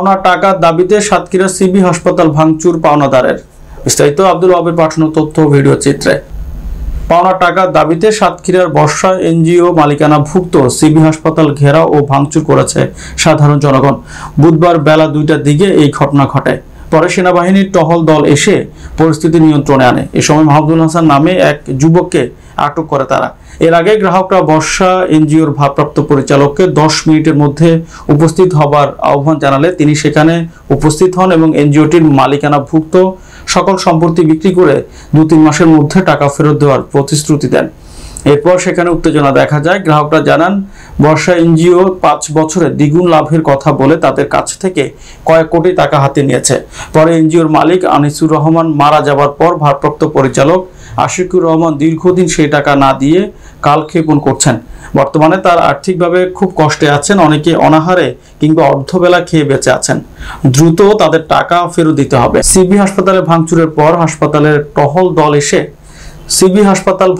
পাওনা টাকার দাবিতে সাতক্ষীরা সিবি হাসপাতাল ভাঙচুর পাওনাদারের। বিস্তারিত আব্দুল ওয়াহাবের পাঠানো তথ্য ভিডিও চিত্রে। পাওনা টাকার দাবিতে সাতক্ষীরার বর্ষা এনজিও মালিকানাভুক্ত সিবি হাসপাতাল ঘেরাও ও ভাঙচুর করেছে সাধারণ জনগণ। বুধবার বেলা 2টার দিকে এই ঘটনা ঘটে। পরে সেনাবাহিনীর টহল দল এসে পরিস্থিতি নিয়ন্ত্রণে আনে। এ সময় মাহমুদুল হাসান নামে এক যুবককে আটক করে তারা। এর আগে গ্রাহকরা বর্ষা এনজিওর ভারপ্রাপ্ত পরিচালককে 10 মিনিটের মধ্যে উপস্থিত হবার আহ্বান জানালে তিনি সেখানে উপস্থিত হন এবং এনজিওটির মালিকানাভুক্ত সকল সম্পত্তি বিক্রি করে 2-3 মাসের মধ্যে টাকা ফেরত দেওয়ার প্রতিশ্রুতি দেন। এরপর সেখানে উত্তেজনা দেখা যায়। গ্রাহকরা জানান, বর্ষা এনজিও 5 বছরে দ্বিগুণ লাভের কথা বলে তাদের কাছ থেকে কয়েক কোটি টাকা হাতে নিয়েছে। পরে এনজিওর মালিক আনিসুর রহমান মারা যাবার পর ভারপ্রাপ্ত পরিচালক আশিকুর রহমান দীর্ঘদিন সেই টাকা না দিয়ে কালক্ষেপণ করছেন। বর্তমানে তার আর্থিকভাবে খুব কষ্টে আছেন। অনেকে অনাহারে কিংবা অর্ধবেলা খেয়ে বেঁচে আছেন। দ্রুত তাদের টাকা ফেরত দিতে হবে। সিবি হাসপাতালে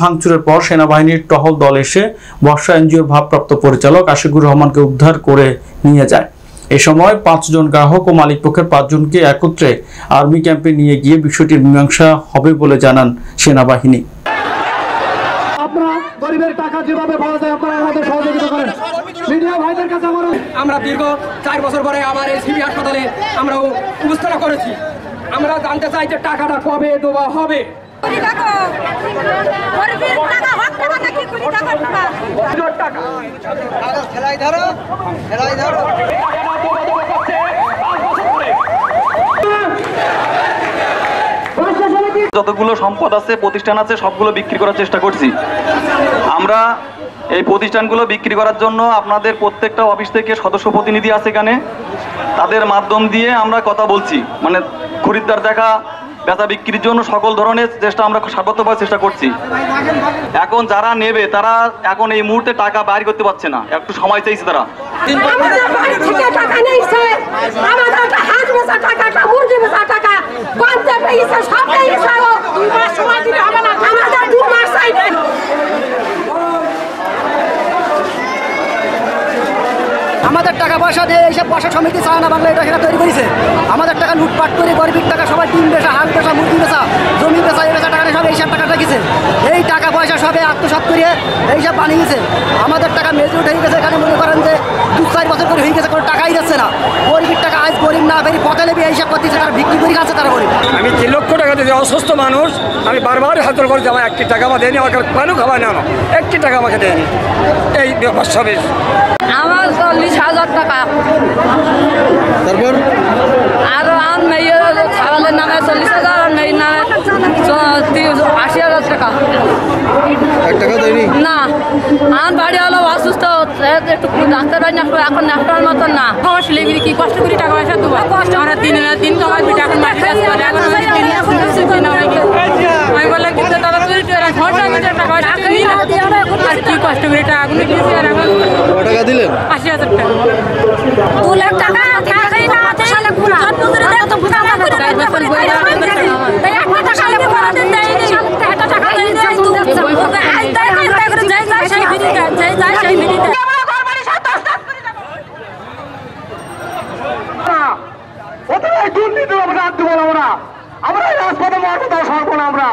ভাঙচুরের পর সেনাবাহিনীর টহল দল এসে বর্ষা এনজিওর ভারপ্রাপ্ত পরিচালক আশিকুর রহমানকে উদ্ধার করে নিয়ে যায়। এ সময় 5 জন গ্রাহক ও মালিক পক্ষের 5 জনকে একত্রে আর্মি ক্যাম্পে নিয়ে গিয়ে বিষয়টির মীমাংসা হবে বলে জানান সেনাবাহিনী। আমরা দীর্ঘ 4 বছর পরে আবার এই সিবি হাসপাতালে আমরা উপস্থাপনা করেছি। আমরা জানতে চাই যে টাকাটা কবে দেওয়া হবে। যতগুলো সম্পদ আছে, প্রতিষ্ঠান আছে, সবগুলো বিক্রি করার চেষ্টা করছি। আমরা এই প্রতিষ্ঠানগুলো বিক্রি করার জন্য আপনাদের প্রত্যেকটা অফিস থেকে সদস্য প্রতিনিধি আছে এখানে, তাদের মাধ্যম দিয়ে আমরা কথা বলছি। মানে খরিদ্দার দেখা, বেচা বিক্রির জন্য সকল ধরনের চেষ্টা আমরা সর্বোত্তভাবে চেষ্টা করছি। এখন যারা নেবে তারা এখন এই মুহূর্তে টাকা বাইর করতে পারছে না, একটু সময় চাইছে তারা। আমাদের টাকা পয়সা দিয়ে এইসব পয়সা সমিতি চায় না, বাংলা এটা সেটা তৈরি করেছে। আমাদের টাকা লুটপাট করে গরিবের টাকা সবাই ডিম বেচা, হাঁস বেচা, মুরগি বেচা, জমি বেচা, এই বেচা টাকা সব এইসব টাকা রেখেছে। এই টাকা পয়সা সবে আত্মসাৎ করে এইসব বানিয়েছে। আমাদের টাকা মেজরিট হয়ে গেছে। এখানে মনে করেন যে 2-4 বছর করে হয়ে গেছে, কোনো টাকাই যাচ্ছে না। গরিবের টাকা আজ গরিব না বেরিয়ে পথে নেবে এইসব করতেছে, তারা বিক্রি করে খাচ্ছে, তারা গরিব। আমি 3 লক্ষ টাকা দিয়ে অসুস্থ মানুষ, আমি বারবার হাতল করেছি, আমার 1 টাকা আমার দেয়নি, আমার পানও খাওয়া না, 1 টাকা আমাকে দেয়নি। এই সবে আমার 40,000 টাকা, তারপর আরো মেয়ের ছাগলের নামে 40,000, আর মেয়ের নামে 80,000 টাকা। 1 টাকা দেয়নি না, আমার বাড়ি হলো অসুস্থ, একটু ডাক্তার বাড়ি না, এখন ডাক্তার মতন না। ছেলেগুলি কি কষ্ট করি টাকা পয়সা দেবো? আমরা 3 কামাই দুটো এখন মাটি চাষ করে, এখন আমি বললাম কিন্তু তারা টাকা পয়সা নিই না, আর কি কষ্ট করি টাকাগুলো দিয়েছি। আর এখন টাকা দিলেন 80,000 টাকা। 2 লাখ টাকা টাকাই না আছে, শালা পুরা মজুরি দেয় তো পুরা করে দেয়। এই একটা শালা পুরা দেয়, একটা টাকা দেয় না, আজ তাই করে যাই যাই সেই ভিড়ি দেয়, যাই যাই সেই ভিড়ি দেয়। ওদের দুর্নীতি আমরা রাখতে বলবো না, আমরা এই রাজপথে মারবো, তাও সরবো না আমরা।